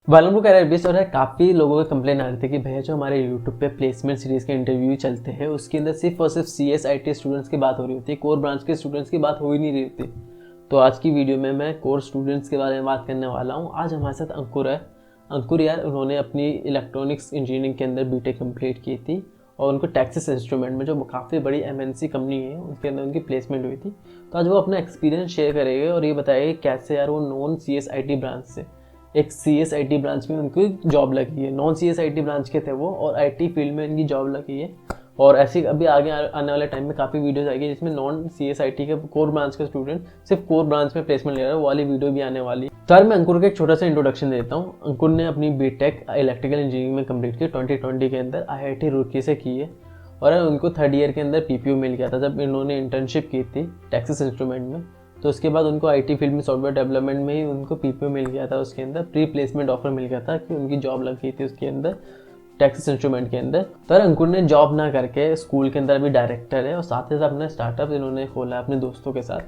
वालों को career based और है। काफ़ी लोगों का कंप्लेन आ रही थी कि भैया जो हमारे यूट्यूब पे प्लेसमेंट सीरीज़ के इंटरव्यू चलते हैं उसके अंदर सिर्फ और सिर्फ CSIT स्टूडेंट्स की बात हो रही होती है, कोर ब्रांच के स्टूडेंट्स की बात हो ही नहीं रही होती। तो आज की वीडियो में मैं कोर स्टूडेंट्स के बारे में बात करने वाला हूँ। आज हमारे साथ अंकुर है। अंकुर यार, उन्होंने अपनी इलेक्ट्रॉनिक्स इंजीनियरिंग के अंदर बीटेक कंप्लीट की थी और उनको टेक्सास इंस्ट्रूमेंट में जो काफ़ी बड़ी MNC कंपनी है उसके अंदर उनकी प्लेसमेंट हुई थी। तो आज वो अपना एक्सपीरियंस शेयर करेंगे और ये बताएंगे कैसे यार वो नॉन CSIT ब्रांच से एक CSIT ब्रांच में उनको जॉब लगी है। नॉन CSIT ब्रांच के थे वो और IT फील्ड में इनकी जॉब लगी है। और ऐसी अभी आगे आने वाले टाइम में काफ़ी वीडियोस आएगी जिसमें नॉन CSIT के कोर ब्रांच के स्टूडेंट सिर्फ कोर ब्रांच में प्लेसमेंट ले रहा है, वो वाली वीडियो भी आने वाली है। तो यार मैं अंकुर का एक छोटा सा इंट्रोडक्शन देता हूँ। अंकुर ने अपनी बीटेक इलेक्ट्रिकल इंजीनियरिंग में कंप्लीट की 2020 के अंदर IIT रुड़की से की है। और उनको थर्ड ईयर के अंदर PPU मिल गया था जब इन्होंने इंटर्नशिप की थी टेक्सास इंस्ट्रूमेंट में। तो उसके बाद उनको IT फील्ड में सॉफ्टवेयर डेवलपमेंट में ही उनको PPU मिल गया था। उसके अंदर प्री प्लेसमेंट ऑफर मिल गया था कि उनकी जॉब लग गई थी उसके अंदर टेक्सास इंस्ट्रूमेंट के अंदर। तो अंकुर ने जॉब ना करके स्कूल के अंदर अभी डायरेक्टर है और साथ ही साथ अपना स्टार्टअप इन्होंने खोला है अपने दोस्तों के साथ,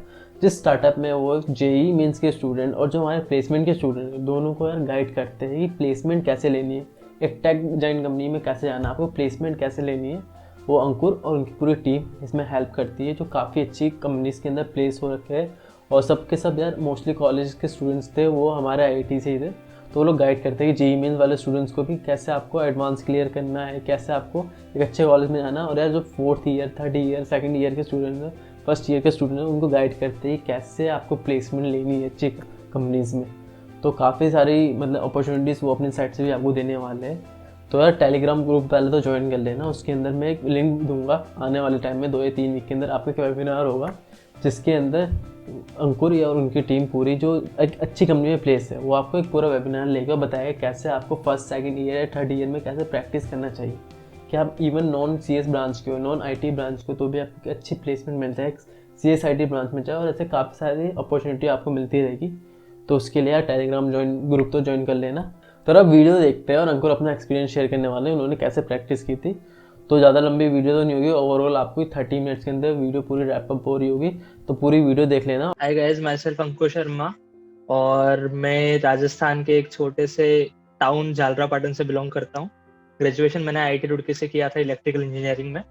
जिस स्टार्टअप में वो JEE मेंस के स्टूडेंट और जो हमारे प्लेसमेंट के स्टूडेंट हैं दोनों को यार गाइड करते हैं कि प्लेसमेंट कैसे लेनी है, एक टेक जॉइन कंपनी में कैसे जाना, आपको प्लेसमेंट कैसे लेनी है। वो अंकुर और उनकी पूरी टीम इसमें हेल्प करती है, जो काफ़ी अच्छी कंपनीज के अंदर प्लेस हो रखे हैं। और सबके सब यार मोस्टली कॉलेज के स्टूडेंट्स थे, वो हमारे IIT से ही थे। तो वो लोग गाइड करते हैं कि JEE मेंस वाले स्टूडेंट्स को भी कैसे आपको एडवांस क्लियर करना है, कैसे आपको एक अच्छे कॉलेज में जाना है। और यार जो 4th year 3rd year 2nd year के स्टूडेंट हैं, 1st ईयर के स्टूडेंट हैं, उनको गाइड करते हैं कैसे आपको प्लेसमेंट लेनी है अच्छी कंपनीज़ में। तो काफ़ी सारी मतलब अपॉर्चुनिटीज़ वो अपनी साइड से भी आपको देने वाले हैं। तो यार टेलीग्राम ग्रुप पहले तो ज्वाइन कर लेना, उसके अंदर मैं एक लिंक दूंगा आने वाले टाइम में 2 या 3 वीक के अंदर आपका एक वेबिनार होगा जिसके अंदर अंकुर या और उनकी टीम पूरी जो एक अच्छी कंपनी में प्लेस है वो आपको एक पूरा वेबिनार लेकर बताएगा कैसे आपको 1st 2nd ईयर या 3rd ईयर में कैसे प्रैक्टिस करना चाहिए कि आप इवन नॉन CS ब्रांच के हो, नॉन IT ब्रांच को, तो भी आपको अच्छी प्लेसमेंट मिलता है CSIT ब्रांच में जाए और ऐसे काफ़ी सारी अपॉर्चुनिटी आपको मिलती रहेगी। तो उसके लिए यार टेलीग्राम ग्रुप तो ज्वाइन कर लेना। तो अब वीडियो देखते हैं और अंकुर अपना एक्सपीरियंस शेयर करने वाले हैं उन्होंने कैसे प्रैक्टिस की थी। तो ज़्यादा लंबी वीडियो तो नहीं होगी, ओवरऑल आपको 30 मिनट्स के अंदर वीडियो पूरी रैपअप हो रही होगी, तो पूरी वीडियो देख लेना। हाय गाइस, माई सेल्फ अंकुर शर्मा और मैं राजस्थान के एक छोटे से टाउन झालरापाटन से बिलोंग करता हूँ। ग्रेजुएशन मैंने IIT रुड़की से किया था इलेक्ट्रिकल इंजीनियरिंग में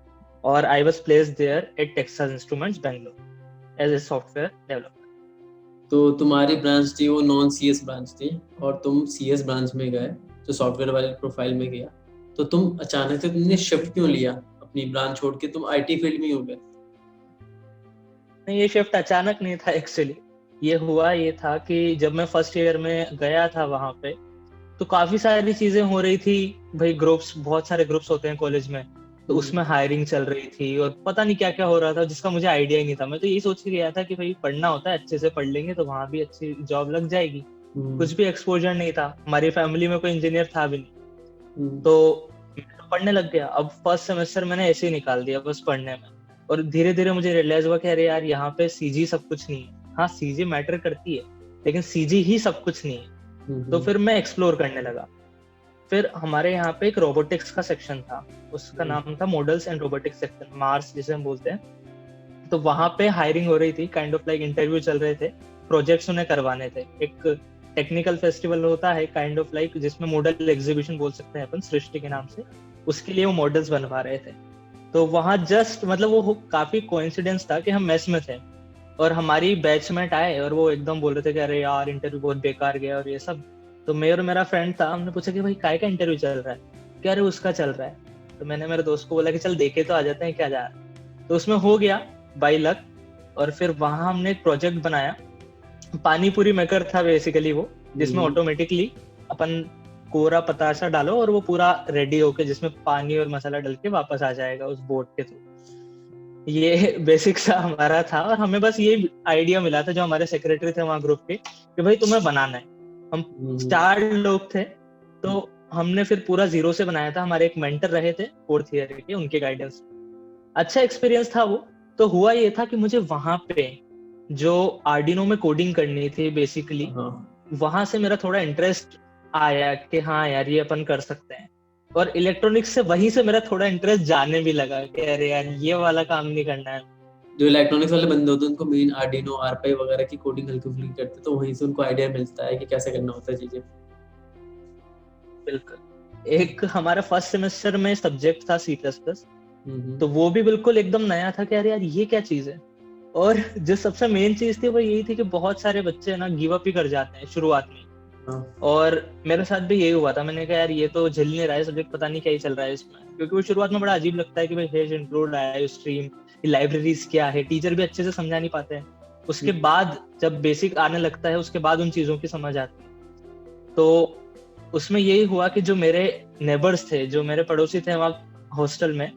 और I was placed there at Texas Instruments Bangalore as a software developer. तो तुम्हारी ब्रांच थी वो नॉन CS ब्रांच थी और तुम CS ब्रांच में गए जो सॉफ्टवेयर वाले प्रोफाइल में गया। तो तुम अचानक से तुमने शिफ्ट क्यों लिया अपनी ब्रांच छोड़ के, तुम IT फील्ड में ही हो गए? नहीं, ये शिफ्ट अचानक नहीं था एक्चुअली। ये था कि जब मैं फर्स्ट ईयर में गया था वहां पे तो काफी सारी चीजें हो रही थी। भाई ग्रुप्स, बहुत सारे ग्रुप्स होते हैं कॉलेज में, तो उसमें हायरिंग चल रही थी और पता नहीं क्या क्या हो रहा था जिसका मुझे आइडिया ही नहीं था। मैं तो यही सोच के गया था कि भाई पढ़ना होता है, अच्छे से पढ़ लेंगे तो वहां भी अच्छी जॉब लग जाएगी। कुछ भी एक्सपोजर नहीं था, हमारी फैमिली में कोई इंजीनियर था भी नहीं। तो मैं तो पढ़ने लग गया। अब फर्स्ट सेमेस्टर मैंने ऐसे ही निकाल दिया बस पढ़ने में। और धीरे धीरे मुझे रियलाइज हुआ कि अरे यार, यहाँ पे CG सब कुछ नहीं है। हाँ, CG मैटर करती है लेकिन CG ही सब कुछ नहीं है। तो फिर मैं एक्सप्लोर करने लगा। फिर हमारे यहाँ पे एक रोबोटिक्स का सेक्शन था, उसका नाम था models and robotics section, Mars जिसे हम बोलते हैं। तो वहां पे हायरिंग हो रही थी, काइंड ऑफ लाइक इंटरव्यू चल रहे थे, प्रोजेक्ट्स उन्हें करवाने थे। एक टेक्निकल फेस्टिवल होता है काइंड ऑफ लाइक, जिसमें मॉडल एग्जीबिशन बोल सकते हैं अपन, सृष्टि के नाम से। उसके लिए वो मॉडल्स बनवा रहे थे। तो वहां जस्ट मतलब वो काफी कोइंसिडेंस था कि हम मेस में थे और हमारी बैचमेट आए और वो एकदम बोल रहे थे कि अरे यार इंटरव्यू बहुत बेकार गया और ये सब। तो मैं और मेरा फ्रेंड था, हमने पूछा कि भाई काय का इंटरव्यू चल रहा है? क्या अरे उसका चल रहा है। तो मैंने मेरे दोस्त को बोला कि चल देखे तो आ जाते हैं क्या जा रहा है। तो उसमें हो गया बाई लक। और फिर वहां हमने एक प्रोजेक्ट बनाया, पानी पूरी मेकर था बेसिकली वो, जिसमें ऑटोमेटिकली अपन कोरा पतासा डालो और वो पूरा रेडी होके जिसमें पानी और मसाला डल के वापस आ जाएगा उस बोट के थ्रू। ये बेसिक सा हमारा था और हमें बस ये आइडिया मिला था जो हमारे सेक्रेटरी थे वहां ग्रुप के कि भाई तुम्हें बनाना है। हम 4 लोग थे तो हमने फिर पूरा जीरो से बनाया था। हमारे एक मेंटर रहे थे 4th ईयर के, उनके गाइडेंस। अच्छा एक्सपीरियंस था वो। तो हुआ ये था कि मुझे वहां पे जो आर्डिनो में कोडिंग करनी थी बेसिकली, वहां से मेरा थोड़ा इंटरेस्ट आया कि हाँ यार ये अपन कर सकते हैं। और इलेक्ट्रॉनिक्स से वहीं से मेरा थोड़ा इंटरेस्ट जाने भी लगा कि अरे यार ये वाला काम नहीं करना है। जो इलेक्ट्रॉनिक्स वाले बंदे होते हैं उनको मेन आर्डिनो आरपाई वगैरह की कोडिंग हल्की फुल्की करते हैं, तो वहीं से उनको आइडिया मिलता है कि कैसे करना होता है चीजें। बिल्कुल। एक हमारा फर्स्ट सेमेस्टर में सब्जेक्ट था C++, हम्म। तो वो भी बिल्कुल एकदम नया था कि यार यार ये क्या चीज है। और जो सबसे मेन चीज थी वो यही थी कि बहुत सारे बच्चे ना गिव अप ही कर जाते हैं शुरुआत में। हाँ। और मेरे साथ भी यही हुआ था। मैंने कहा यार ये तो झेल नहीं रहा है सब्जेक्ट, पता नहीं क्या ही चल रहा है इसमें, क्योंकि वो शुरुआत में बड़ा अजीब लगता है कि भाई हेज इंक्लूड आया है स्ट्रीम, लाइब्रेरीज क्या है, टीचर भी अच्छे से समझा नहीं पाते हैं। उसके बाद जब बेसिक आने लगता है उसके बाद उन चीजों की समझ आती है। तो उसमें यही हुआ कि जो मेरे नेबर्स थे, जो मेरे पड़ोसी थे वहाँ हॉस्टल में,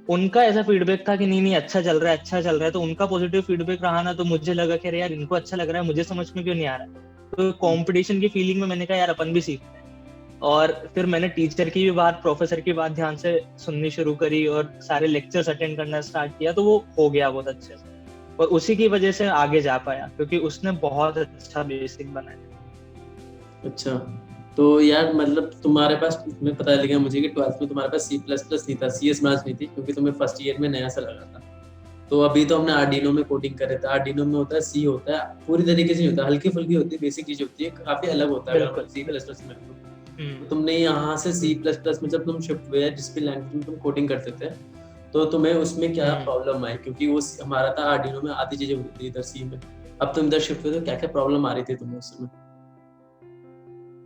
उनका ऐसा फीडबैक था कि नहीं नहीं अच्छा चल रहा है, अच्छा चल रहा है। तो उनका पॉजिटिव फीडबैक रहा ना, तो मुझे लगा कि अरे यार इनको अच्छा लग रहा है, मुझे समझ में क्यों नहीं आ रहा है। तो कंपटीशन की फीलिंग में मैंने कहा यार अपन भी सीखते हैं। और फिर मैंने टीचर की भी बात, प्रोफेसर की बात ध्यान से सुननी शुरू करी और सारे लेक्चर्स अटेंड करना स्टार्ट किया, तो वो हो गया बहुत अच्छे से। और उसी की वजह से आगे जा पाया, क्योंकि उसने बहुत अच्छा बेसिक बनाया। अच्छा, तो यार मतलब तुम्हारे पास, तुम्हें पता लगा मुझे कि 12th में तुम्हारे पास C++ नहीं था, CS ब्रांच नहीं थी, क्योंकि तुम्हें फर्स्ट ईयर में नया सा लगा था। तो अभी तो हमने आर्डिनो में कोडिंग कर रहे थे। आर्डिनो में होता है C होता है, पूरी तरीके से नहीं होता, हल्की फुल्की होती है, बेसिक चीज होती है, काफी अलग होता है अगर हम बिल्कुल। C++ में। तो हम्म। तुमने यहाँ से C++ में जब तुम शिफ्ट हुए, जिस भी लैंग्वेज में तुम कोडिंग करते थे, तो तुम्हें उसमें क्या हम्म। प्रॉब्लम आई? क्योंकि वो हमारा था आर्डिनो में आधी चीजें होती थी इधर C में। अब तुम इधर शिफ्ट हुए तो क्या क्या प्रॉब्लम आ रही थी तुम्हें उस समय?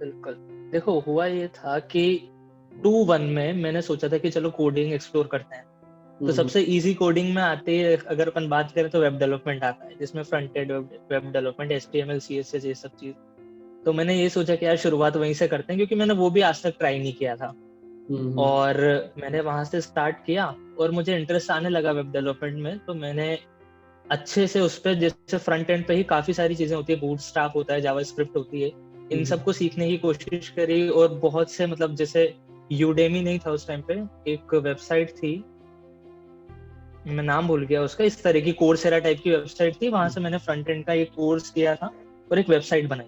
बिल्कुल। देखो हुआ ये था कि 2-1 में मैंने सोचा था कि चलो कोडिंग एक्सप्लोर करते हैं। तो हम्म। सबसे इजी कोडिंग में आते ही अगर अपन बात करें तो वेब डेवलपमेंट आता है, जिसमें front end web development, HTML CSS ये सब चीज। तो मैंने ये सोचा कि यार शुरुआत वहीं से करते हैं, क्योंकि मैंने वो भी आज तक ट्राई नहीं किया था। हम्म। और मैंने वहां से स्टार्ट किया और मुझे इंटरेस्ट आने लगा वेब डेवलपमेंट में। तो मैंने अच्छे से उस पर, जैसे फ्रंट एंड पे ही काफी सारी चीजें होती है, बूटस्ट्रैप होता है, जावास्क्रिप्ट होती है, इन सबको सीखने की कोशिश करी। और बहुत से मतलब जैसे यूडेमी नहीं था उस टाइम पे, एक वेबसाइट थी, मैं नाम भूल गया उसका, इस तरह की कोर्सेरा टाइप की वेबसाइट थी, वहां से मैंने फ्रंट एंड का एक कोर्स किया था और एक वेबसाइट बनाई।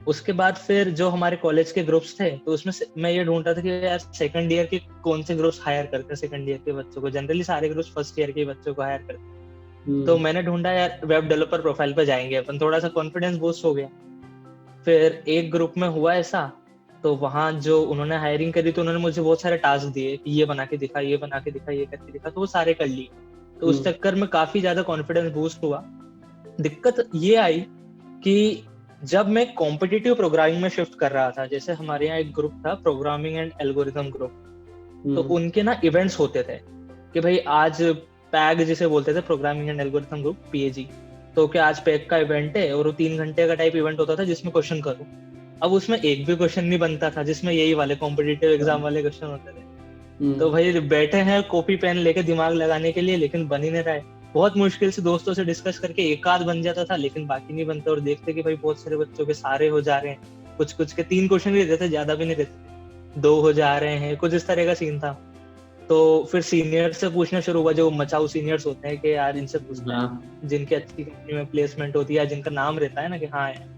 उसके बाद फिर जो हमारे कॉलेज के ग्रुप्स थे, तो उसमें मैं ये ढूंढ रहा था कि यार सेकंड ईयर के कौन से ग्रुप्स हायर करते हैं सेकंड ईयर के बच्चों को। जनरली सारे ग्रुप्स फर्स्ट ईयर के बच्चों को हायर करते हैं। तो मैंने ढूंढा यार वेब डेवलपर प्रोफाइल पे जाएंगे अपन, थोड़ा सा कॉन्फिडेंस बूस्ट हो गया। फिर एक ग्रुप में हुआ ऐसा, तो वहां जो उन्होंने हायरिंग करी, तो उन्होंने मुझे बहुत सारे टास्क दिए कि ये बना के दिखा, ये बना के दिखा, ये करके दिखा, तो वो सारे कर लिए। तो उस चक्कर में काफी ज्यादा कॉन्फिडेंस बूस्ट हुआ। दिक्कत ये आई कि जब मैं कॉम्पिटिटिव प्रोग्रामिंग में शिफ्ट कर रहा था, जैसे हमारे यहाँ एक ग्रुप था प्रोग्रामिंग एंड एल्गोरिथम ग्रुप, तो उनके ना इवेंट्स होते थे कि भाई आज पैग जिसे बोलते थे, programming and algorithm group, PAG। तो क्या आज पैग का इवेंट है और वो 3 घंटे का टाइप इवेंट होता था जिसमें क्वेश्चन करो। अब उसमें एक भी क्वेश्चन नहीं बनता था जिसमें यही वाले कॉम्पिटिटिव एग्जाम वाले क्वेश्चन होते थे। तो भाई बैठे हैं कॉपी पेन लेके दिमाग लगाने के लिए, लेकिन बन ही नहीं रहा है। बहुत मुश्किल से दोस्तों से डिस्कस करके एक आध बन जाता था, लेकिन बाकी नहीं बनता। और देखते कि भाई बहुत सारे बच्चों के सारे हो जा रहे हैं, कुछ कुछ के 3 क्वेश्चन भी देते, ज्यादा भी नहीं देते, 2 हो जा रहे हैं, कुछ इस तरह का सीन था। तो फिर सीनियर से पूछना शुरू हुआ, जो मचाऊ सीनियर्स होते हैं, कि यार इनसे पूछते हैं जिनकी अच्छी कंपनी में प्लेसमेंट होती है, जिनका नाम रहता है ना कि हाँ है।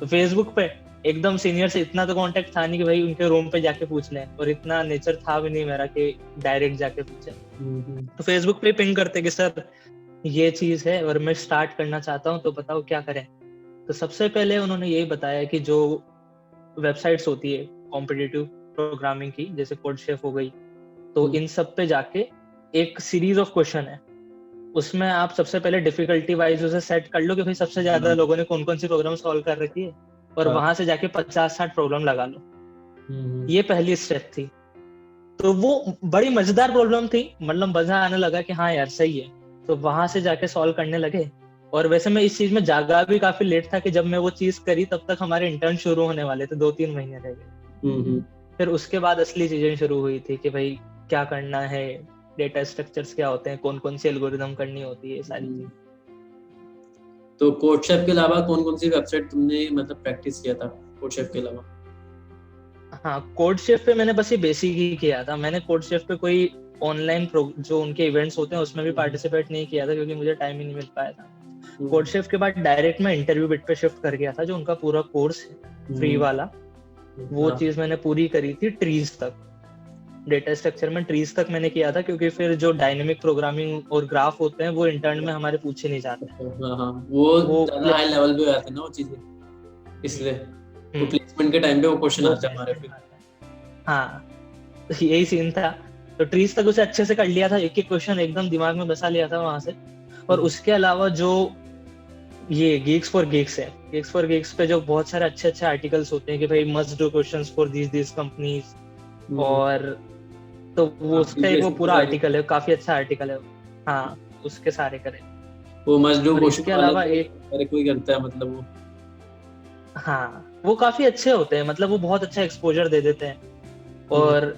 तो फेसबुक पे एकदम सीनियर से इतना तो कांटेक्ट था नहीं कि भाई उनके रूम पे जाके पूछ लें, और इतना नेचर था भी नहीं मेरा कि डायरेक्ट जाके पूछे। तो फेसबुक पे पिंग करते कि सर ये चीज है और मैं स्टार्ट करना चाहता हूँ, तो बताओ क्या करें। तो सबसे पहले उन्होंने यही बताया कि जो वेबसाइट्स होती है कॉम्पिटिटिव प्रोग्रामिंग की, जैसे कोडशेफ हो गई, तो इन सब पे जाके एक सीरीज ऑफ क्वेश्चन है, उसमें आप सबसे पहले डिफिकल्टी वाइज उसे सेट कर लो कि भाई सबसे ज्यादा लोगों ने कौन कौन सी प्रॉब्लम सॉल्व कर रखी है, और वहां से जाके 50-60 प्रॉब्लम लगा लो। ये पहली स्टेप थी। तो वो बड़ी मजेदार प्रॉब्लम थी, मतलब मजा आने लगा कि हाँ यार सही है। तो वहां से जाके सॉल्व करने लगे। और वैसे मैं इस चीज में जागा भी काफी लेट था कि जब मैं वो चीज करी तब तक हमारे इंटर्न शुरू होने वाले थे, 2-3 महीने रह गए। फिर उसके बाद असली चीजें शुरू हुई थी कि भाई क्या करना है, डेटा स्ट्रक्चर्स क्या होते हैं, कौन कौन सी एल्गोरिदम करनी होती है, सारी चीजें। तो कोडशेफ के अलावा कौन कौन सी वेबसाइट तुमने मतलब प्रैक्टिस किया था कोडशेफ के अलावा? हाँ, कोडशेफ पे मैंने बस ये बेसिक ही किया था। मैंने कोडशेफ पे कोई ऑनलाइन जो उनके इवेंट्स होते हैं उसमें भी पार्टिसिपेट नहीं किया था, क्योंकि मुझे टाइम ही नहीं मिल पाया था। कोडशेफ के बाद डायरेक्ट मैं इंटरव्यू बिट पे शिफ्ट कर गया था, जो उनका पूरा कोर्स है फ्री वाला। वो चीज मैंने पूरी करी थी ट्रीज तक, डेटा स्ट्रक्चर में ट्रीज तक मैंने किया था, क्योंकि फिर जो डायनेमिक प्रोग्रामिंग और ग्राफ होते हैं वो इंटर्न में हमारे पूछे नहीं जाते हैं। हाँ हाँ, वो ज्यादा हाई लेवल पे आते हैं ना वो चीजें, इसलिए तो प्लेसमेंट के टाइम पे वो क्वेश्चन आते हैं हमारे पे। हाँ, यही सीन था। तो ट्रीज तक उसे अच्छे से कर लिया था, एक एक क्वेश्चन एकदम दिमाग में बसा लिया था वहां से। और उसके अलावा जो ये गेक्स फॉर गेक्स पे जो बहुत सारे अच्छे अच्छे आर्टिकल्स होते हैं कि भाई must do questions for these companies, और तो वो उसका एक वो प्रीवियस पूरा सारे आर्टिकल है, काफी अच्छा आर्टिकल है वो। हाँ, उसके सारे करे। वो मस्ट डू और क्वेश्चन इसके वाले अलावा तो एक, हर कोई करता है, मतलब वो। हाँ वो काफी अच्छे होते हैं, मतलब वो बहुत अच्छा एक्सपोजर दे देते हैं। हम्म, और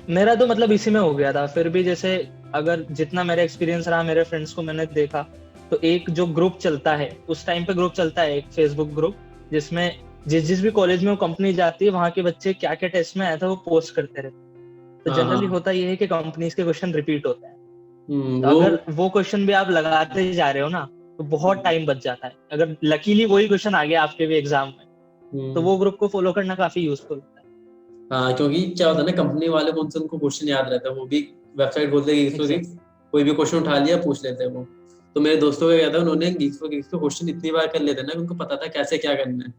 मेरा तो मतलब इसी में हो गया था। फिर भी जैसे अगर जितना मेरा एक्सपीरियंस रहा, मेरे फ्रेंड्स को मैंने देखा, तो एक जो ग्रुप चलता है उस टाइम पे, ग्रुप चलता है एक फेसबुक ग्रुप, जिसमें जिस जिस भी कॉलेज में वो कंपनी जाती है वहां के बच्चे क्या क्या टेस्ट में आया था वो पोस्ट करते रहते हैं। तो हाँ जनरली हाँ। होता ये है कि कंपनीज के क्वेश्चन रिपीट होते हैं। तो वो अगर वो क्वेश्चन भी आप लगाते जा रहे हो ना, तो बहुत टाइम बच जाता है। अगर लकीली वही क्वेश्चन आ गया आपके भी एग्जाम में, तो हम्म, वो ग्रुप को फॉलो करना काफी यूजफुल होता हाँ, क्योंकि क्या होता है ना, कंपनी वाले कौन से उनको क्वेश्चन याद रहता है, वो भी वेबसाइट खोलते हैं है। Geeks for exact. गिग्स, कोई भी क्वेश्चन उठा लिया पूछ लेते हैं वो। तो मेरे दोस्तों का क्या था, उन्होंने गीक्स फॉर गिग्स के क्वेश्चन इतनी बार कर लेते हैं ना कि उनको पता था कैसे क्या करना है।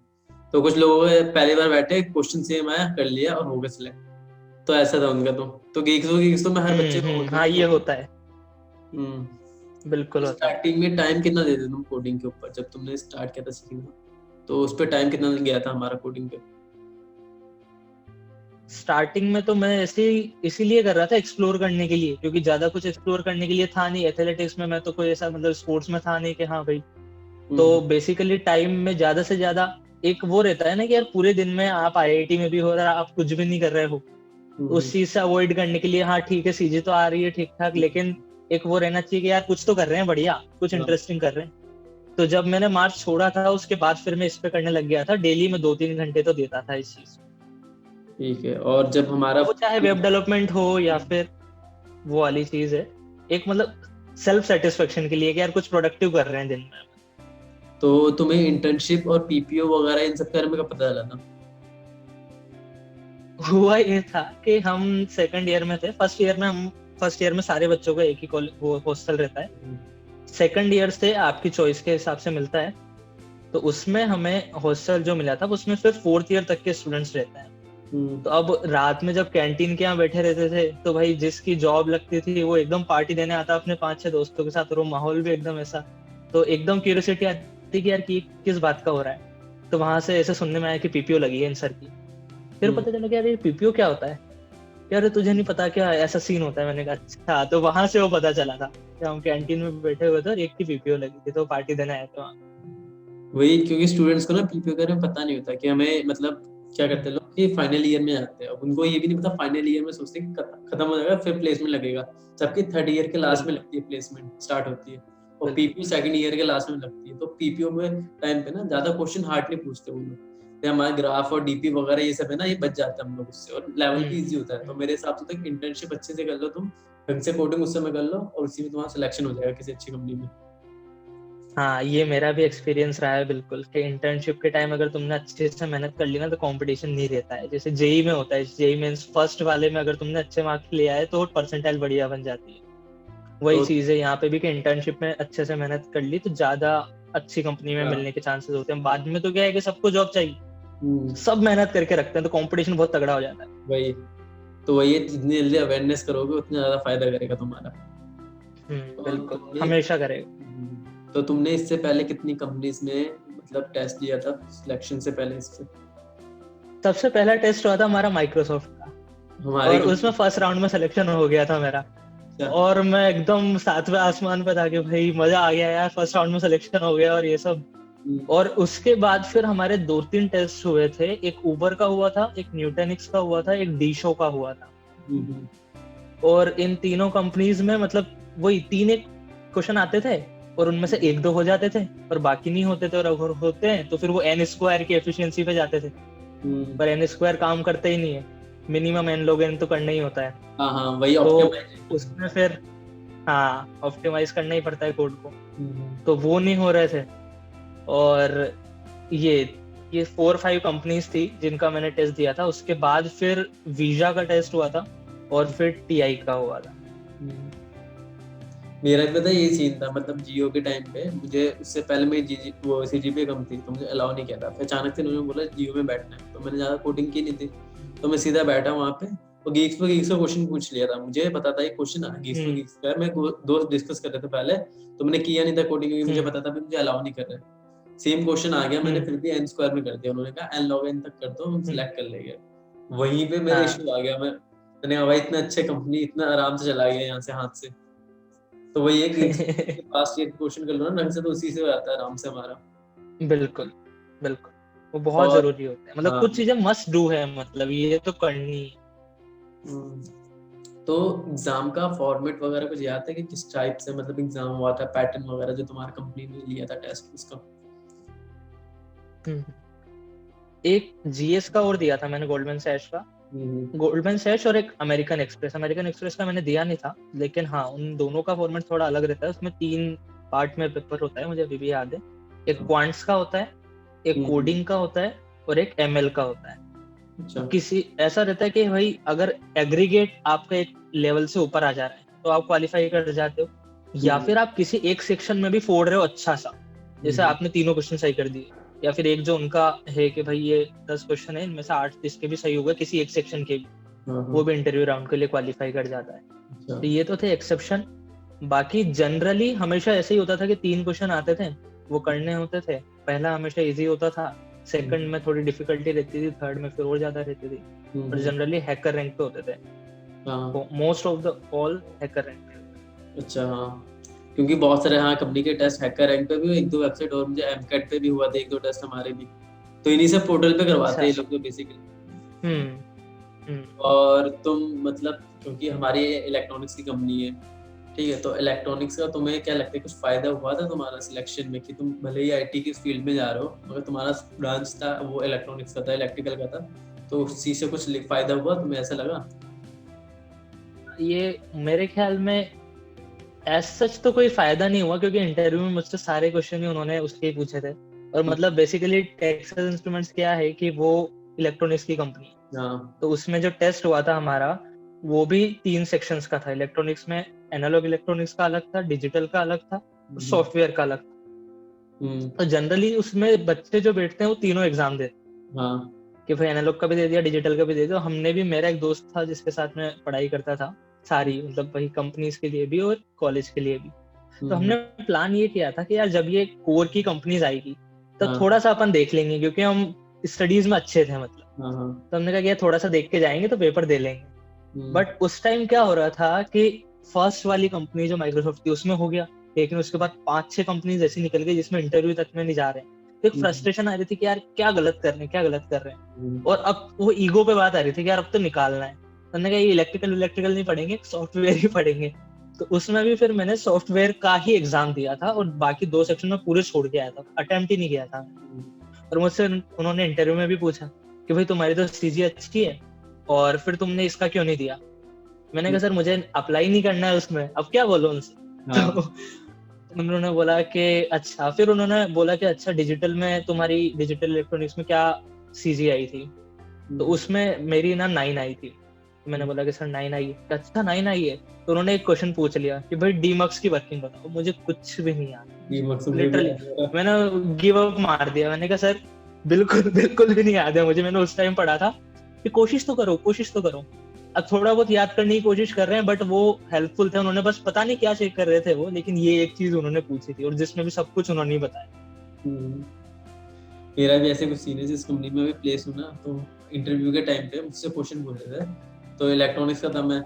तो कुछ लोगों के पहली बार बैठे क्वेश्चन सेम आया, कर लिया और हो गए सिलेक्ट। तो ऐसा था उनका। तो गीक्स फॉर गिग्स तो मैं हर बच्चे को बोलता हूँ हाँ कि ये होता है, बिल्कुल होता है। स्टार्टिंग में टाइम कितना देते तुम कोडिंग के ऊपर, जब तुमने स्टार्ट किया था सीखना, तो उस पर टाइम कितना गया था हमारा कोडिंग पे? स्टार्टिंग में तो मैं ऐसे ही इसीलिए कर रहा था, एक्सप्लोर करने के लिए, क्योंकि ज्यादा कुछ एक्सप्लोर करने के लिए था नहीं। एथलेटिक्स में मैं तो कोई ऐसा मतलब स्पोर्ट्स में था नहीं कि हाँ भाई। तो हम्म बेसिकली टाइम में ज्यादा से ज्यादा एक वो रहता है ना कि यार पूरे दिन में आप आईआईटी में भी हो रहा, आप कुछ भी नहीं कर रहे हो। हम्म उस चीज से अवॉइड करने के लिए, हाँ ठीक है सीजी तो आ रही है ठीक ठाक, लेकिन एक वो रहना चाहिए कि यार कुछ तो कर रहे हैं बढ़िया, कुछ हाँ, इंटरेस्टिंग कर रहे हैं। तो जब मैंने मार्च छोड़ा था उसके बाद फिर मैं इस पे करने लग गया था, डेली में 2-3 घंटे तो देता था इस चीज। ठीक है। और जब हमारा वो चाहे वेब डेवलपमेंट हो या फिर वो वाली चीज है, एक मतलब सेल्फ सेटिस्फेक्शन के लिए कि यार कुछ प्रोडक्टिव कर रहे हैं दिन में। तो तुम्हें इंटर्नशिप और पीपीओ वगैरह इन सब के बारे में कब पता चला था? हुआ ये था कि हम सेकंड ईयर में थे, फर्स्ट ईयर में सारे बच्चों का एक ही वो हॉस्टल रहता है। सेकंड ईयर से आपकी चॉइस के हिसाब से मिलता है। तो उसमें हमें हॉस्टल जो मिला था उसमें फिर फोर्थ ईयर तक के स्टूडेंट्स रहते हैं। हम्म, तो अब रात में जब कैंटीन के यहाँ बैठे रहते थे, तो भाई जिसकी जॉब लगती थी वो एकदम पार्टी देने आता अपने 5-6 दोस्तों के साथ, और वो माहौल भी एकदम ऐसा। तो एकदम क्यूरियोसिटी आती कि यार कि किस बात का हो रहा है। तो वहां से ऐसे सुनने में आया कि पीपीओ लगी है इन सर की। फिर हम्म, पता चला कि यार ये पीपीओ क्या होता है। यार तुझे नहीं पता क्या, ऐसा सीन होता है। मैंने कहा अच्छा। तो वहां से वो पता चला था कि हम कैंटीन में बैठे हुए थे और एक की पीपीओ लगी थी, तो पार्टी देने आए थे वहाँ। वही, क्योंकि स्टूडेंट्स को ना पीपीओ के बारे में पता नहीं होता कि हमें मतलब क्या करते हैं हम्म, लोग कि फाइनल ईयर में आते हैं, अब उनको ये भी नहीं पता, फाइनल ईयर में सोचते हैं कि खत्म हो जाएगा फिर प्लेसमेंट लगेगा, जबकि थर्ड ईयर के लास्ट में बिल्कुल लगती है, प्लेसमेंट स्टार्ट होती है। और बिल्कुल। पीपीओ सेकंड ईयर के लास्ट में लगती है। तो पीपीओ में टाइम पे ना ज्यादा क्वेश्चन हार्ड नहीं पूछते वो लोग, ये हमारे ग्राफ और डीपी वगैरह ये सब है ना, ये बच जाता है हम लोग उससे, और लेवल भी इजी होता है। तो हम्म। मेरे हिसाब से तक इंटर्नशिप अच्छे से कर लो तुम, ढंग से कोडिंग उस समय कर लो, और उसी में तुम्हारा सिलेक्शन हो जाएगा किसी अच्छी कंपनी में। हाँ ये मेरा भी एक्सपीरियंस रहा है बिल्कुल, कि इंटर्नशिप के टाइम अगर तुमने अच्छे से मेहनत कर ली ना, तो कंपटीशन नहीं रहता है। जैसे जेई में होता है, जेई मेंस फर्स्ट वाले में अगर तुमने अच्छे मार्क्स ले आए तो परसेंटाइल बढ़िया बन जाती है। वही तो चीज है यहाँ पे भी, कि इंटर्नशिप में अच्छे से मेहनत कर ली तो ज्यादा अच्छी कंपनी में हाँ, मिलने के चांसेस होते हैं। बाद में तो क्या है कि सबको जॉब चाहिए, हम्म, सब मेहनत करके रखते हैं, तो कंपटीशन बहुत तगड़ा हो जाता है। वही। तो वही है, जितनी जल्दी अवेयरनेस करोगे उतना ज्यादा फायदा करेगा तुम्हारा। और बिल्कुल, तुमने हमेशा करेगा। तो तुमने इससे पहले कितनी कंपनीज में मतलब टेस्ट दिया था सिलेक्शन से पहले इससे? सबसे पहला टेस्ट हुआ था हमारा माइक्रोसॉफ्ट का, हमारी और उसमें कंपनी। फर्स्ट राउंड में सिलेक्शन हो गया था मेरा। अच्छा। और मैं एकदम सातवें आसमान पे था कि भाई मजा आ गया यार, फर्स्ट राउंड में सिलेक्शन हो गया और ये सब। हम्म, और उसके बाद फिर हमारे 2-3 टेस्ट हुए थे, एक उबर का हुआ था, एक न्यूटेनिक्स का हुआ था, एक डीशो का हुआ था। हम्म, और इन तीनों कंपनीज में मतलब वही तीन एक क्वेश्चन आते थे, और उनमें से एक दो हो जाते थे और बाकी नहीं होते थे। और अगर होते हैं तो फिर वो एन स्क्वायर की एफिशिएंसी पे जाते थे, हम्म, पर एन स्क्वायर काम करते ही नहीं है। मिनिमम एन लोग एन तो करना ही होता है। हाँ हाँ, वही तो ऑप्टिमाइजेशन। उसमें फिर हाँ ऑप्टिमाइज करना ही पड़ता है कोड को। तो वो नहीं हो रहे थे। और ये ये 4-5 कंपनीज थी जिनका मैंने टेस्ट दिया था। उसके बाद फिर वीजा का टेस्ट हुआ था, और फिर टीआई का हुआ था। मेरा भी पता है, ये सीन था, मतलब जियो के टाइम पे मुझे, उससे पहले मैं जी वो सीजीपीए कम थी तो मुझे अलाउ नहीं किया था, फिर अचानक से उन्होंने बोला जियो में बैठना है, तो मैंने ज्यादा कोडिंग की नहीं थी। तो मैं सीधा बैठा वहाँ पे, और गीक्स पे गीक्स का क्वेश्चन पूछ लिया था, मुझे पता था ये क्वेश्चन है गीक्स पे गीक्स का, मैं दोस्त डिस्कस कर रहे थे पहले, तो मैंने किया नहीं था कोडिंग, क्योंकि मुझे पता था मुझे अलाउ नहीं कर रहे। सेम क्वेश्चन आ गया, मैंने फिर भी n स्क्वायर में कर दिया, उन्होंने कहा n log n तक कर दो, हम सिलेक्ट कर लेंगे। वहीं पे मेरा इशू आ गया, मैंने कहा भाई इतना अच्छे कंपनी इतना आराम से चला गया यहाँ से हाथ से। तो वही है कि पास्ट ईयर क्वेश्चन कर लो ना ढंग से, तो उसी से हो जाता है आराम से हमारा। बिल्कुल बिल्कुल, वो बहुत और जरूरी होता है, मतलब हाँ, कुछ चीजें मस्ट डू है, मतलब ये तो करनी है। तो एग्जाम का फॉर्मेट वगैरह कुछ याद है कि किस टाइप से मतलब एग्जाम हुआ था, पैटर्न वगैरह जो तुम्हारा कंपनी ने लिया था टेस्ट उसका? एक जीएस का और दिया था मैंने, गोल्डमैन सैश का, गोल्डमैन सैश, और एक अमेरिकन एक्सप्रेस। अमेरिकन एक्सप्रेस का मैंने दिया नहीं था, लेकिन हाँ उन दोनों का फॉर्मेट थोड़ा अलग रहता है, उसमें 3 पार्ट में पेपर होता है, मुझे अभी भी याद है। एक क्वांट्स का होता है, एक कोडिंग का होता है, और एक एमएल का होता है। अच्छा। किसी ऐसा रहता है कि भाई अगर एग्रीगेट आपका एक लेवल से ऊपर आ जा रहा है तो आप क्वालिफाई कर जाते हो, या फिर आप किसी एक सेक्शन में भी फोड़ रहे हो अच्छा सा, जैसे आपने तीनों क्वेश्चन सही कर दिए, या फिर एक जो उनका है कि भाई ये 10 क्वेश्चन है, इनमें से 8 जिसके भी सही होगा किसी एक सेक्शन के भी, वो भी इंटरव्यू राउंड के लिए क्वालिफाई कर जाता है। तो ये तो थे एक्सेप्शन। बाकी जनरली हमेशा ऐसे ही होता था कि 3 क्वेश्चन आते थे, वो करने होते थे। पहला हमेशा इजी होता था, सेकंड में थोड़ी डिफिकल्टी रहती थी, थर्ड में फिर और ज्यादा रहती थी, और जनरली हैकर रैंक पे होते थे, most of the all hacker rank पे। अच्छा हाँ, क्योंकि बहुत सारे हाँ कंपनी के टेस्ट हैकर रैंक पे भी, 1-2 वेबसाइट और मुझे एमकैट पे भी हुआ था 1-2 टेस्ट हमारे भी, तो इन्हीं से पोर्टल पे करवाते हैं ये लोग तो बेसिकली। और तुम मतलब, क्योंकि हमारी इलेक्ट्रॉनिक्स की कंपनी है, ठीक है, तो इलेक्ट्रॉनिक्स का तुम्हें क्या लगता है कुछ फायदा हुआ था तुम्हारा सिलेक्शन में, कि तुम भले ही आईटी की फील्ड में जा रहे हो मगर तुम्हारा ब्रांच था वो इलेक्ट्रॉनिक्स का था, इलेक्ट्रिकल का था, तो उस चीज से कुछ फायदा हुआ तुम्हें, ऐसा लगा? ये मेरे ख्याल में एज सच तो कोई फायदा नहीं हुआ, क्योंकि इंटरव्यू में मुझसे सारे क्वेश्चन ही उन्होंने उसके ही पूछे थे, और मतलब बेसिकली टेक्सास इंस्ट्रूमेंट्स क्या है कि वो इलेक्ट्रॉनिक्स की कंपनी है, तो उसमें जो टेस्ट हुआ था हमारा वो भी 3 सेक्शंस का था। इलेक्ट्रॉनिक्स में एनालॉग इलेक्ट्रॉनिक्स का अलग था, डिजिटल का अलग था, और सॉफ्टवेयर का अलग था। तो जनरली उसमें बच्चे जो बैठते हैं वो तीनों एग्जाम देते हैं, कि भाई एनालॉग का भी दे दिया, डिजिटल का भी दे दिया। हमने भी, मेरा एक दोस्त था जिसके साथ में पढ़ाई करता था सारी, मतलब वही कंपनीज के लिए भी और कॉलेज के लिए भी, तो हमने प्लान ये किया था कि यार जब ये कोर की कंपनीज आएगी तो थोड़ा सा अपन देख लेंगे, क्योंकि हम स्टडीज में अच्छे थे मतलब, तो हमने कहा कि थोड़ा सा देख के जाएंगे तो पेपर दे लेंगे। बट उस टाइम क्या हो रहा था कि फर्स्ट वाली कंपनी जो माइक्रोसॉफ्ट थी उसमें हो गया, लेकिन उसके बाद 5-6 कंपनीज ऐसी निकल गई जिसमें इंटरव्यू तक में नहीं जा रहे हैं। तो एक फ्रस्ट्रेशन आ रही थी कि यार क्या गलत कर रहे हैं, क्या गलत कर रहे हैं, और अब वो ईगो पे बात आ रही थी कि यार अब तो निकालना है। हमने कहा ये इलेक्ट्रिकल नहीं पढ़ेंगे, सॉफ्टवेयर ही पढ़ेंगे। तो उसमें भी फिर मैंने सॉफ्टवेयर का ही एग्जाम दिया था, और बाकी 2 सेक्शन में पूरे छोड़ के आया था, अटेम्प्ट ही नहीं किया था। और मुझसे उन्होंने इंटरव्यू में भी पूछा कि भाई तुम्हारी तो सीजी अच्छी है और फिर तुमने इसका क्यों नहीं दिया। मैंने कहा सर मुझे अप्लाई नहीं करना है उसमें, अब क्या बोलो उनसे। तो उन्होंने बोला कि अच्छा, फिर उन्होंने बोला कि अच्छा डिजिटल में तुम्हारी, डिजिटल इलेक्ट्रॉनिक्स में क्या सीजी आई थी, तो उसमें मेरी ना 9 आई थी। मैंने बोला कि सर 9 आई है, अच्छा 9 आई है, तो उन्होंने एक क्वेश्चन पूछ लिया कि भाई डीमक्स की वर्किंग बताओ। मुझे कुछ भी नहीं आता, लिटरली मैंने गिव अप मार दिया। मैंने कहा सर बिल्कुल बिल्कुल भी नहीं याद है मुझे, मैंने उस टाइम पढ़ा था कि कोशिश तो करो, कोशिश तो करो। अब थोड़ा बहुत याद करने की कोशिश कर रहे हैं, बट वो हेल्पफुल थे, उन्होंने बस पता नहीं क्या चेक कर रहे थे वो, लेकिन ये एक चीज उन्होंने पूछी थी और जिसमें भी सब कुछ उन्होंने बताया। मेरा भी ऐसे कुछ सीनियर्स इस कंपनी में भी प्लेस हुआ ना, तो इंटरव्यू के टाइम पे मुझसे क्वेश्चन पूछ रहे थे, तो इलेक्ट्रॉनिक्स का था मैं,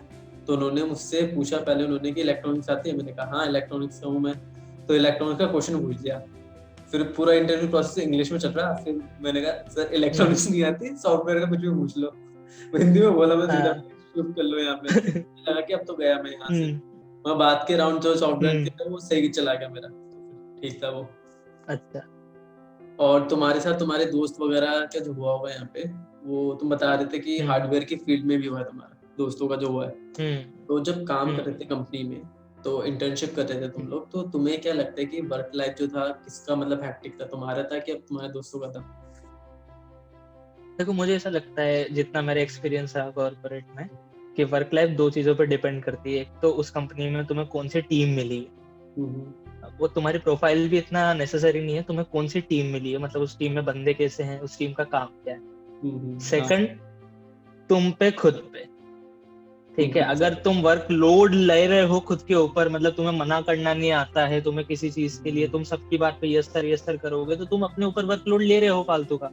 तो उन्होंने मुझसे पूछा पहले उन्होंने कि इलेक्ट्रॉनिक्स आती है, मैंने कहा हाँ इलेक्ट्रॉनिक्स का हूँ मैं, तो इलेक्ट्रॉनिक्स का क्वेश्चन पूछ दिया। फिर पूरा इंटरव्यू प्रोसेस इंग्लिश में चल रहा, फिर मैंने कहा सर इलेक्ट्रॉनिक्स नहीं आती, सॉफ्टवेयर का कुछ भी पूछ लो। हिंदी में बोला मैं सीधा, शिफ्ट कर लो यहाँ पे। लगा कि अब तो गया मैं यहाँ से। मैं बात के राउंड जो सॉफ्टवेयर थे वो सही चला गया मेरा, ठीक था वो। अच्छा। और तुम्हारे साथ तुम्हारे दोस्त वगैरह का जो हुआ होगा यहाँ पे, वो तुम बता रहे थे कि हार्डवेयर की फील्ड में भी हुआ है तुम्हारा दोस्तों का जो हुआ है, तो जब काम कर रहे थे कंपनी में, तो इंटर्नशिप कर रहे थे तुम लोग, तो तुम्हें क्या लगता है कि वर्क लाइफ जो था किसका मतलब हैक्टिक था, तुम्हारा था कि अब तुम्हारे दोस्तों का था? देखो मुझे ऐसा लगता है, जितना मेरा एक्सपीरियंस है कॉर्पोरेट में, कि वर्क लाइफ 2 चीजों पर डिपेंड करती है। एक तो उस कंपनी में तुम्हें कौन सी टीम मिली है, वो तुम्हारी प्रोफाइल भी इतना नेसेसरी नहीं है, तुम्हें कौन सी टीम मिली है, मतलब उस टीम में बंदे कैसे हैं, उस टीम का काम क्या है। सेकंड, तुम पे खुद पे, ठीक है। अगर तुम वर्क लोड ले रहे हो खुद के ऊपर, मतलब तुम्हें मना करना नहीं आता है, तुम्हें किसी चीज के लिए तुम सबकी बात पे यस सर करोगे, तो तुम अपने ऊपर वर्कलोड ले रहे हो फालतू का।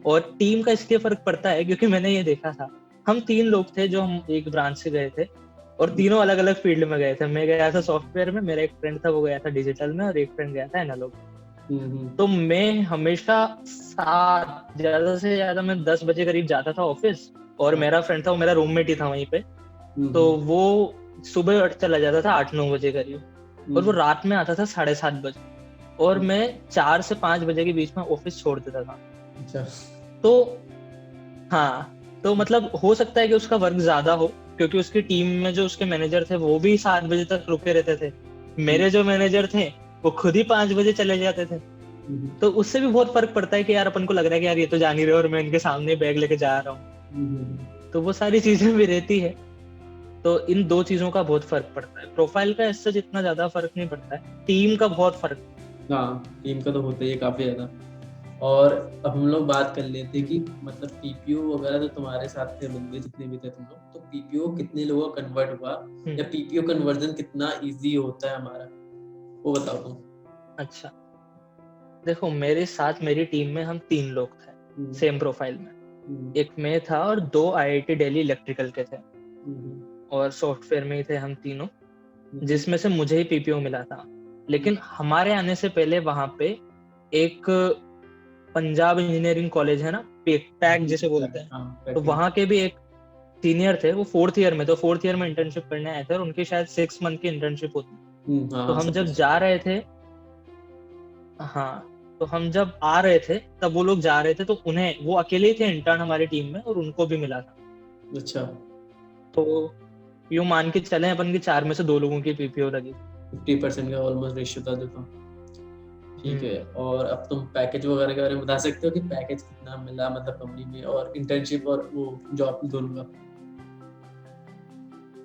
और टीम का इसलिए फर्क पड़ता है क्योंकि मैंने ये देखा था, हम 3 लोग थे जो हम एक ब्रांच से गए थे, और तीनों अलग अलग फील्ड में गए थे। मैं गया था सॉफ्टवेयर में, मेरा एक फ्रेंड था वो गया था डिजिटल में, और एक फ्रेंड गया था एनालॉग। तो मैं हमेशा 7, ज्यादा से ज्यादा मैं 10 बजे करीब जाता था ऑफिस, और मेरा फ्रेंड था, वो मेरा रूममेट ही था वहीं पे, तो वो सुबह चला जाता था 8-9 बजे करीब, और वो रात में आता था 7:30 बजे, और मैं 4 से 5 बजे के बीच में ऑफिस छोड़ देता था। अच्छा। तो हाँ, तो मतलब हो सकता है कि उसका वर्क ज्यादा हो, क्योंकि उसकी टीम में जो उसके मैनेजर थे वो भी 7 बजे तक रुके रहते थे। मेरे जो मैनेजर थे वो खुद ही 5 बजे चले जाते थे। तो उससे भी बहुत फर्क पड़ता है कि यार अपन को लग रहा है कि यार ये तो जा नहीं रहे और मैं इनके सामने बैग लेके जा रहा हूँ। तो वो सारी चीजें भी रहती है। तो इन 2 चीजों का बहुत फर्क पड़ता है। प्रोफाइल का इससे जितना ज्यादा फर्क नहीं पड़ता है, टीम का बहुत फर्क। हाँ, टीम का तो होता ही है काफी ज्यादा। और अब हम लोग बात कर लेते हैं कि मतलब पीपीओ वगैरह तो तुम्हारे साथ थे बंदे जितने भी थे तुम लोग, तो पीपीओ कितने लोगों का कन्वर्ट हुआ, या पीपीओ कन्वर्जन कितना इजी होता है हमारा, वो बताओ तुम। अच्छा, देखो मेरे साथ मेरी टीम में हम 3 लोग थे सेम प्रोफाइल में। एक मैं था और 2 आईआईटी दिल्ली इलेक्ट्रिकल के थे, और सॉफ्टवेयर में ही थे हम तीनों, जिसमें से मुझे ही पीपीओ मिला था। लेकिन हमारे आने से पहले वहां पे एक पंजाब इंजीनियरिंग कॉलेज है ना, पैक जिसे बोलते हैं, तो वहां के भी एक सीनियर थे, वो 4th ईयर में, तो 4th ईयर में इंटर्नशिप करने आए थे, और उनकी शायद 6 मंथ की इंटर्नशिप होती। तो हम जब जा रहे थे, हाँ, तो हम जब आ रहे थे तब वो लोग जा रहे थे, तो उन्हें, वो अकेले ही थे इंटर्न हमारी टीम में, और उनको भी मिला था। अच्छा। तो यूं मान के चले अपन की 4 में से 2 लोगों की पीपीओ लगी। 50% का ऑलमोस्ट रेशियो था देखो। ठीक है, और अब तुम पैकेज वगैरह के बारे में बता सकते हो कि पैकेज कितना मिला मतलब कंपनी में, और इंटर्नशिप और वो जॉब दोनों का।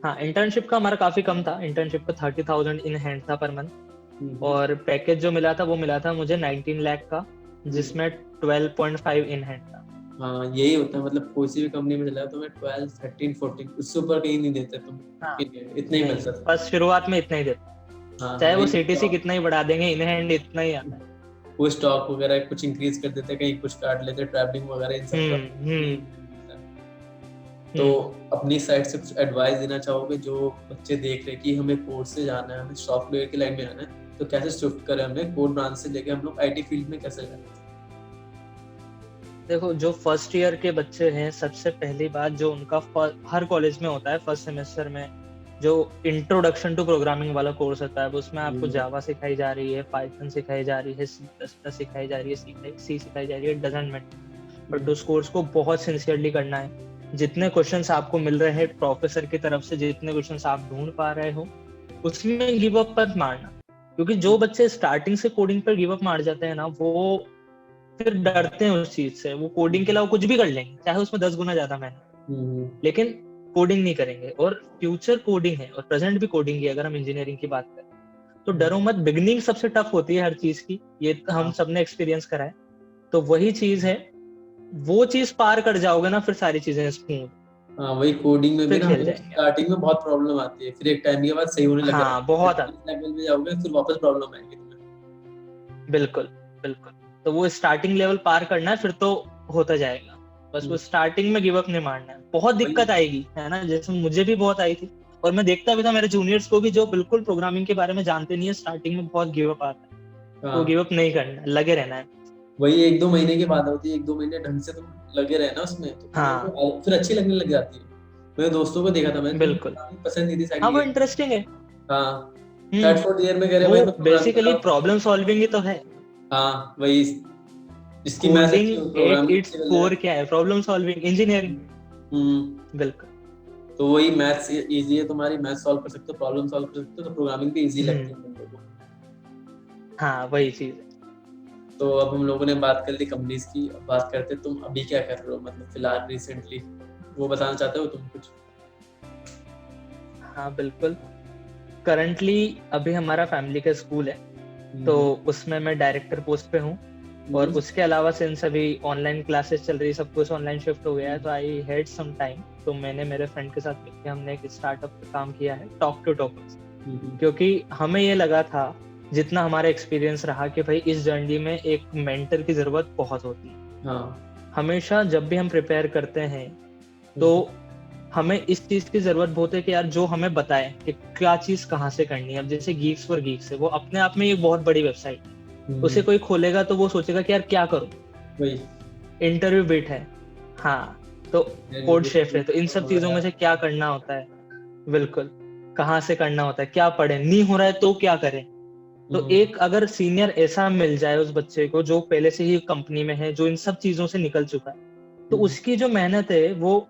हाँ, इंटर्नशिप का हमारा काफी कम था। इंटर्नशिप का 30,000 इन हैंड था पर मंथ, और पैकेज जो मिला था वो मिला था मुझे 19 लाख का, जिसमें 12.5 इन हैंड था। हाँ, यही होता है, मतलब कोई सी भी कंपनी में चला तो मैं 12, 13, 14 उससे ऊपर कहीं नहीं देते तुम। हाँ, इतना ही मिलता था। बस शुरुआत में इतना ही देते, हाँ, चाहे वो वही सीटीसी कितना ही बढ़ा देंगे, इन हैंड इतना ही आता है। वो स्टॉक वगैरह कुछ इंक्रीज कर देते, कहीं कुछ काट लेते, ट्रैवलिंग वगैरह इन सब का। तो अपनी साइड से कुछ एडवाइस देना चाहोगे जो बच्चे देख रहे कि हमें कोर्स से जाना है, हमें सॉफ्टवेयर की लाइन में जाना है, तो कैसे शिफ्ट करें, हमें कोर ब्रांच से लेके हम लोग आईटी फील्ड में कैसे जाएं? देखो, जो फर्स्ट ईयर के बच्चे हैं, सबसे पहली बात जो उनका हर कॉलेज में होता है फर्स्ट सेमेस्टर में, जो इंट्रोडक्शन टू प्रोग्रामिंग वाला कोर्स होता है, उसमें आपको जावा सिखाई जा रही है, पाइथन सिखाई जा रही है, सी सिखाई जा रही है, सी सिखाई जा रही है, डजंट मैटर। बट उस कोर्स को बहुत सिंसियरली करना है। जितने क्वेश्चंस आपको मिल रहे हैं प्रोफेसर की तरफ से, जितने क्वेश्चंस आप ढूंढ पा रहे हो, उसमें गिव अप मत मारना। क्योंकि जो बच्चे स्टार्टिंग से कोडिंग पर गिव अप मार जाते हैं ना, वो फिर डरते हैं उस चीज से। वो कोडिंग के अलावा कुछ भी कर लेंगे, चाहे उसमें 10 गुना ज्यादा मेहनत, लेकिन कोडिंग नहीं करेंगे। और फ्यूचर कोडिंग है और प्रेजेंट भी कोडिंग है, अगर हम इंजीनियरिंग की बात करें तो डरो मत। बिगनिंग सबसे टफ होती है हर चीज की, ये हम सबने एक्सपीरियंस करा है। तो वही चीज है, वो चीज पार कर जाओगे ना, फिर सारी चीजें स्मूथ। हाँ, वही कोडिंग में भी फिर ना खेल हमें जाएंगे। स्टार्टिंग में बहुत प्रॉब्लम आती है, फिर एक टाइम के बाद सही होने लग जाता है। हाँ, बहुत लेवल में जाओगे फिर वापस प्रॉब्लम आएगी तुम्हें। बिल्कुल बिल्कुल। तो वो स्टार्टिंग लेवल पार करना है, फिर तो होता जाएगा। बस वो स्टार्टिंग में गिव अप नहीं मारना है। बहुत दिक्कत आएगी, है ना, जैसे मुझे भी बहुत आई थी, और मैं देखता भी था मेरे जूनियर्स को भी जो बिल्कुल प्रोग्रामिंग के बारे में जानते नहीं है, स्टार्टिंग में बहुत गिव अप आता है। तो गिव अप नहीं करना है, लगे रहना है। वही 1-2 महीने की बात होती है, 1-2 महीने ढंग से तुम लगे रहे ना उसमें, तो हाँ, फिर अच्छी लगने लग जाती है। मेरे दोस्तों को देखा था मैंने, बिल्कुल। पसंद नहीं थी हाँ, वो साइड। इंटरेस्टिंग है। हाँ, थर्ड फोर्थ ईयर में कह रहे वो भाई मैं प्रोग्राम कर बेसिकली रहा हूँ। प्रॉब्लम सॉल्विंग ही तो है। हाँ, वही, जिसकी मैथ अच्छी हो कोडिंग एट प्रोग्रामिंग इट्स अच्छी कर लेगा। कोर क्या है? Problem solving, engineering. बिल्कुल। तो वही मैथ्स इजी है तुम्हारी, मैथ सॉल्व कर सकते हो, प्रॉब्लम सॉल्व कर सकते हो, तो प्रोग्रामिंग भी इजी लगती है तुम लोगों को। हाँ, वही चीज है। तो अब हम लोगों ने बात कर ली कंपनीज की, अब बात करते तुम अभी क्या कर रहे हो, मतलब फिलहाल रिसेंटली वो बताना चाहते हो तुम कुछ? हाँ, बिल्कुल। करंटली अभी हमारा फैमिली का स्कूल है, तो उसमें मैं डायरेक्टर पोस्ट पे हूँ। और उसके अलावा सिंस अभी ऑनलाइन क्लासेस चल रही, सब कुछ ऑनलाइन शिफ्ट हो गया है, तो आई हैड सम टाइम, तो मैंने मेरे फ्रेंड के साथ मिलकर हमने एक स्टार्टअप पे काम किया है, टॉक टू टॉपर्स। क्योंकि हमें ये लगा था, जितना हमारा एक्सपीरियंस रहा, कि भाई इस जर्नी में एक मेंटर की जरूरत बहुत होती है। हाँ हमेशा जब भी हम प्रिपेयर करते हैं तो हमें इस चीज की जरूरत बहुत है कि यार जो हमें बताए कि क्या चीज कहाँ से करनी है। अब जैसे गीक्स फॉर गीक्स है, वो अपने आप में एक बहुत बड़ी वेबसाइट है। उसे कोई खोलेगा तो वो सोचेगा कि यार क्या करूं, वही इंटरव्यू बिट है, हाँ, तो कोड शेफ है, तो इन सब चीजों में से क्या करना होता है, बिल्कुल, कहाँ से करना होता है, क्या पढ़े, नहीं हो रहा है तो क्या करें। तो एक अगर सीनियर ऐसा मिल जाए उस बच्चे को जो पहले से ही कंपनी में है, जो इन सब चीजों से निकल चुका है, तो उसकी जो मेहनत है, वो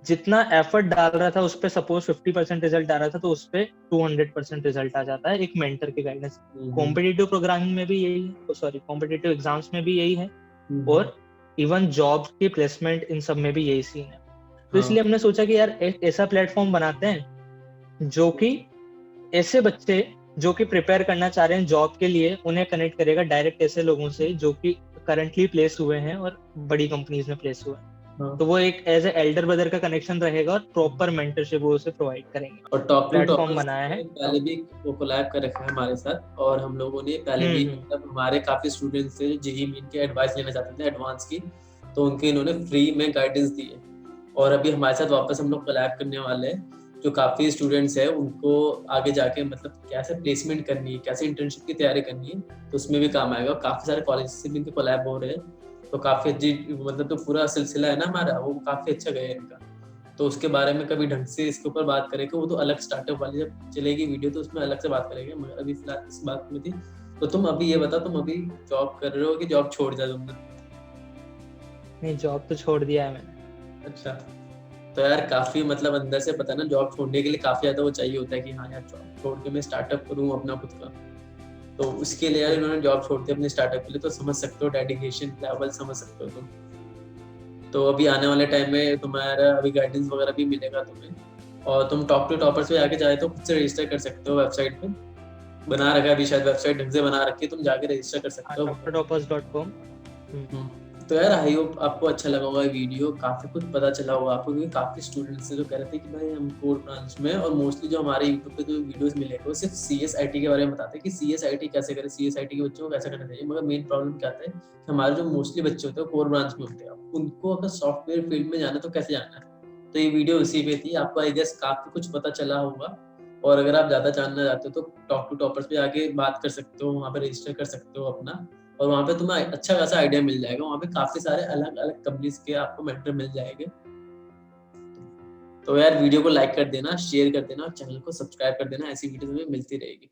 जितना एफर्ट डाल रहा था उस पे, सपोज 50% रिजल्ट आ रहा था, तो उस पे 200% रिजल्ट आ जाता है एक मेंटर के गाइडेंस। कॉम्पिटिटिव प्रोग्रामिंग में भी यही है, सॉरी, कॉम्पिटिटिव एग्जाम्स में भी यही है, और इवन जॉब की प्लेसमेंट, इन सब में भी यही सीन है। तो इसलिए हमने सोचा कि यार एक ऐसा प्लेटफॉर्म बनाते हैं जो कि ऐसे बच्चे जो कि प्रिपेयर करना चाह रहे हैं जॉब के लिए, उन्हें कनेक्ट करेगा डायरेक्ट ऐसे लोगों से जो कि करंटली प्लेस हुए हैं और बड़ी कंपनीज में प्लेस हुए हैं। तो वो एक एज ए एल्डर ब्रदर का कनेक्शन रहेगा और प्रॉपर मेंटरशिप वो उसे प्रोवाइड करेंगे। और टॉप टू प्लेटफॉर्म टॉपर्स बनाया है। पहले भी वो कोलैब कर रखा है हमारे साथ, और हम लोगों ने पहले भी मतलब हमारे काफी स्टूडेंट्स थे जो जेईई मेन की एडवाइस लेना चाहते थे एडवांस की, तो उनके इन्होंने फ्री में गाइडेंस दी है। और अभी हमारे साथ वापस हम लोग कोलैब करने वाले हैं, जो काफी स्टूडेंट्स है उनको आगे जाके मतलब कैसे प्लेसमेंट करनी है, कैसे इंटर्नशिप की तैयारी करनी है, तो उसमें भी काम आएगा। काफी सारे कॉलेज से भी इनके कोलैब हो रहे हैं, तो काफी अच्छी मतलब जो पूरा सिलसिला है ना हमारा, वो काफी अच्छा गया है इनका। तो उसके बारे में कभी ढंग से इसके ऊपर बात करेंगे, वो तो अलग स्टार्टअप वाली जब चलेगी वीडियो तो उसमें अलग से बात करेंगे, मगर अभी फिलहाल इस बात में थी। तो तुम अभी ये बता, तुम अभी जॉब कर रहे हो कि जॉब छोड़ दिया तुमने? नहीं, जॉब तो छोड़ दिया है मैंने। अच्छा, तो यार काफी मतलब अंदर से पता ना, जॉब छोड़ने के लिए काफी ज्यादा वो चाहिए होता है कि हाँ यार जॉब छोड़ के मैं स्टार्टअप करूँ अपना खुद का। तो उसके लिए यार इन्होंने जॉब छोड़ दी अपने स्टार्टअप के लिए, तो समझ सकते हो डेडिकेशन लेवल, समझ सकते हो तुम। तो अभी आने वाले टाइम में तुम्हारा अभी गाइडेंस वगैरह भी मिलेगा तुम्हें, और तुम टॉप टू टॉपर्स पे जाके चाहे तो खुद से रजिस्टर कर सकते हो। वेबसाइट पे बना रखा है अभी, शायद वेबसाइट ढंग से बना रखी है, तुम जाके रजिस्टर कर सकते हो। toptoppers.com। तो यार आई होप आपको अच्छा लगा होगा वीडियो, काफी कुछ पता चला होगा आपको, क्योंकि काफी स्टूडेंट्स से जो कह रहे थे कि भाई हम कोर ब्रांच में, और मोस्टली जो हमारे यूट्यूब पे जो वीडियोस मिलेंगे वो सिर्फ सीएसआईटी के बारे में बताते हैं कि सीएसआईटी कैसे करें, सीएसआईटी के बच्चों को कैसे करना चाहिए। मगर मेन प्रॉब्लम क्या आता है कि हमारे जो मोस्टली बच्चे होते हैं कोर ब्रांच में होते हैं, उनको अगर सॉफ्टवेयर फील्ड में जाना तो कैसे जाना है। तो ये वीडियो उसी पे थी, आपको आई गेस काफी कुछ पता चला होगा। और अगर आप ज्यादा जानना चाहते हो तो टॉक टू टॉपर्स पे आके बात कर सकते हो, वहाँ पे रजिस्टर कर सकते हो अपना, और वहाँ पे तुम्हें अच्छा खासा आइडिया मिल जाएगा। वहाँ पे काफी सारे अलग अलग कंपनीज के आपको मेंटर मिल जाएंगे। तो यार वीडियो को लाइक कर देना, शेयर कर देना, और चैनल को सब्सक्राइब कर देना, ऐसी वीडियो तुम्हें मिलती रहेगी।